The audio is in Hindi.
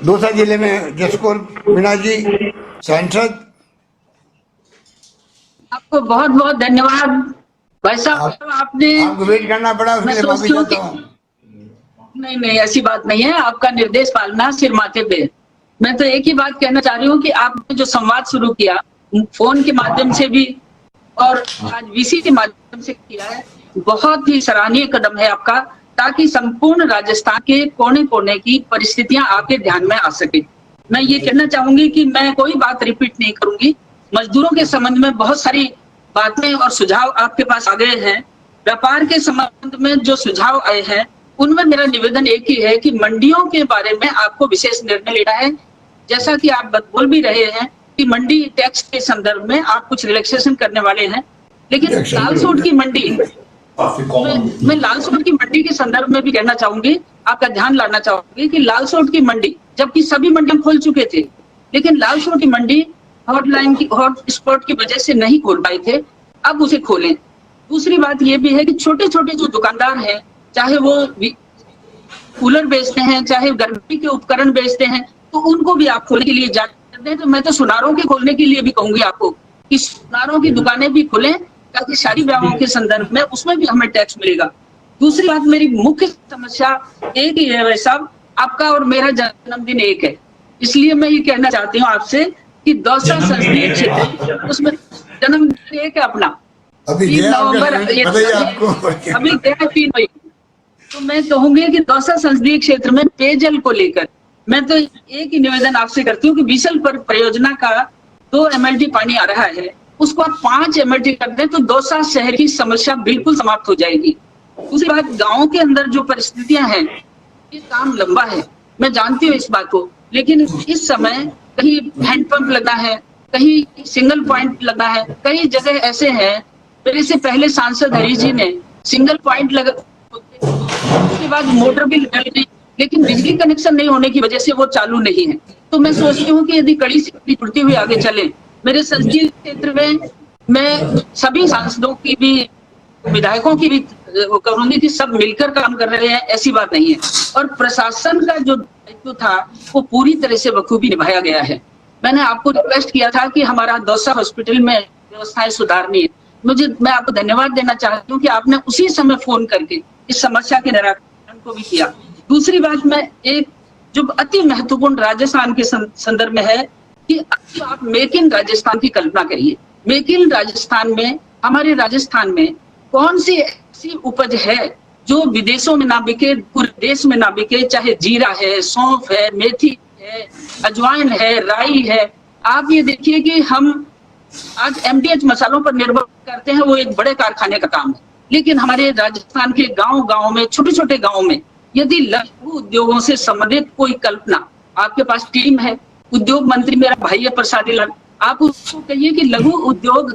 दौसा जिले में जसकौर मीणा जी सांसद। आपको बहुत बहुत धन्यवाद भाई साहब। आपको वेट करना पड़ा, उसके लिए माफी चाहता हूँ। नहीं नहीं, ऐसी बात नहीं है, आपका निर्देश पालना सिर माथे पे। मैं तो एक ही बात कहना चाह रही हूँ कि आपने जो संवाद शुरू किया फोन के माध्यम से भी और आज वीसी के माध्यम से किया है, बहुत ही सराहनीय कदम है आपका, ताकि संपूर्ण राजस्थान के कोने कोने की परिस्थितियां आपके ध्यान में आ सके। मैं ये कहना चाहूंगी कि मैं कोई बात रिपीट नहीं करूंगी। मजदूरों के संबंध में बहुत सारी बातें और सुझाव आपके पास आ गए हैं। व्यापार के संबंध में जो सुझाव आए हैं उनमें मेरा निवेदन एक ही है कि मंडियों के बारे में आपको विशेष निर्णय लेना है। जैसा कि आप बोल भी रहे हैं कि मंडी टैक्स के संदर्भ में आप कुछ रिलैक्सेशन करने वाले हैं, लेकिन लाल सूट की मंडी, मैं लाल सूट की मंडी के संदर्भ में भी कहना चाहूंगी, आपका ध्यान लाना चाहूंगी कि लाल सूट की मंडी, जबकि सभी मंडी खोल चुके थे, लेकिन लाल सूट की मंडी हॉटलाइन की हॉट स्पॉट की वजह से नहीं खोल पाए थे, अब उसे खोलें। दूसरी बात यह भी है कि छोटे छोटे जो दुकानदार हैं, चाहे वो कूलर बेचते हैं, चाहे गर्मी के उपकरण बेचते हैं, तो उनको भी आप खोलने के लिए इजाजत दें। तो मैं तो सुनारों के खोलने के लिए भी कहूंगी आपको कि सुनारों की दुकानें भी खुलें, ताकि शादी ब्याहों के संदर्भ में उसमें भी हमें टैक्स मिलेगा। दूसरी बात, मेरी मुख्य समस्या एक ही है भाई साहब, आपका और मेरा जन्मदिन एक है, इसलिए मैं ये कहना चाहती हूँ आपसे कि दौसा संसदीय क्षेत्र, उसमें जन्मदिन एक है अपना, 3 नवंबर, अभी गया 3 मई। तो मैं कहूंगी कि दौसा संसदीय क्षेत्र में पेयजल को लेकर मैं तो एक ही निवेदन आपसे करती हूँ कि बीसल पर परियोजना का 2 MLD पानी आ रहा है, उसको आप 5 MLD कर दें तो दौसा शहर की समस्या बिल्कुल समाप्त हो जाएगी। दूसरी बात, गाँव के अंदर जो परिस्थितियां हैं, ये काम लंबा है, मैं जानती हूँ इस बात को, लेकिन इस समय कहीं हैंडपंप लगा है, कहीं सिंगल पॉइंट लगा है, कई जगह ऐसे हैं, मेरे से पहले सांसद हरी जी ने सिंगल पॉइंट लगा, उसके बाद मोटर भी लग गई, लेकिन बिजली कनेक्शन नहीं होने की वजह से वो चालू नहीं है। तो मैं सोचती हूँ कि यदि कड़ी से जुड़ती हुई आगे चले, मेरे संसदीय क्षेत्र में मैं सभी सांसदों की भी, विधायकों की भी कहूंगी कि सब मिलकर काम कर रहे हैं, ऐसी बात नहीं है। और प्रशासन का जो दायित्व था वो पूरी तरह से बखूबी निभाया गया है। मैंने आपको रिक्वेस्ट किया था कि हमारा दौसा हॉस्पिटल में व्यवस्थाएं सुधारनी है। मैं आपको धन्यवाद देना चाहती हूँ कि आपने उसी समय फोन करके इस समस्या के निराकरण को भी किया। दूसरी बात, मैं एक जो अति महत्वपूर्ण राजस्थान के संदर्भ में है कि आप मेक इन राजस्थान की कल्पना करिए। मेक इन राजस्थान में, हमारे राजस्थान में कौन सी ऐसी उपज है जो विदेशों में ना बिके, पूरे देश में ना बिके, चाहे जीरा है, सौंफ है, मेथी है, अजवाइन है, राई है। आप ये देखिए कि हम आज MDH मसालों पर निर्भर करते हैं, वो एक बड़े कारखाने का काम है, लेकिन हमारे राजस्थान के गांव में, छोटे छोटे गांव में यदि लघु उद्योगों से संबंधित कोई कल्पना, आपके पास टीम है, उद्योग मंत्री मेरा भाई है प्रसादी लाल, आप उसको कहिए कि लघु उद्योग